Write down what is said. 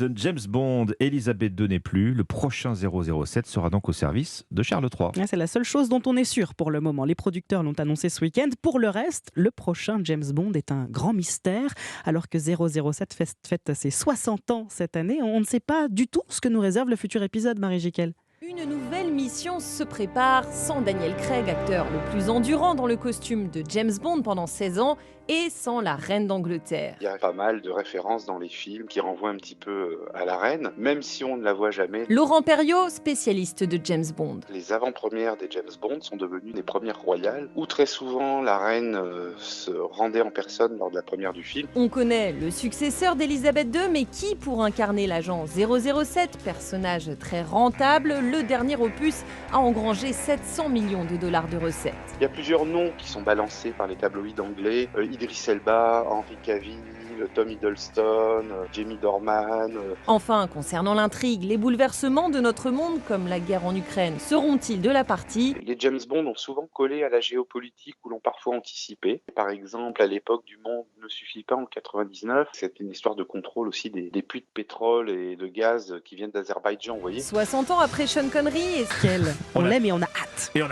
de James Bond, Elisabeth II n'est plus. Le prochain 007 sera donc au service de Charles III. C'est la seule chose dont on est sûr pour le moment. Les producteurs l'ont annoncé ce week-end. Pour le reste, le prochain James Bond est un grand mystère. Alors que 007 fête ses 60 ans cette année, on ne sait pas du tout ce que nous réserve le futur épisode, Marie Jiquel. Une nouvelle mission se prépare sans Daniel Craig, acteur le plus endurant dans le costume de James Bond pendant 16 ans, et sans la reine d'Angleterre. Il y a pas mal de références dans les films qui renvoient un petit peu à la reine, même si on ne la voit jamais. Laurent Perriot, spécialiste de James Bond. Les avant-premières des James Bond sont devenues des premières royales, où très souvent la reine se rendait en personne lors de la première du film. On connaît le successeur d'Elisabeth II, mais qui pour incarner l'agent 007, personnage très rentable, le dernier opus a engrangé 700 millions de dollars de recettes. Il y a plusieurs noms qui sont balancés par les tabloïds anglais. Idris Elba, Henry Cavill, Tom Hiddleston, Jamie Dornan. Enfin, concernant l'intrigue, les bouleversements de notre monde, comme la guerre en Ukraine, seront-ils de la partie ? Les James Bond ont souvent collé à la géopolitique ou l'ont parfois anticipé. Par exemple, à l'époque du Monde ne suffit pas en 99. C'est une histoire de contrôle aussi des puits de pétrole et de gaz qui viennent d'Azerbaïdjan, vous voyez. 60 ans après Sean Connery, On l'aime et on a hâte. Et on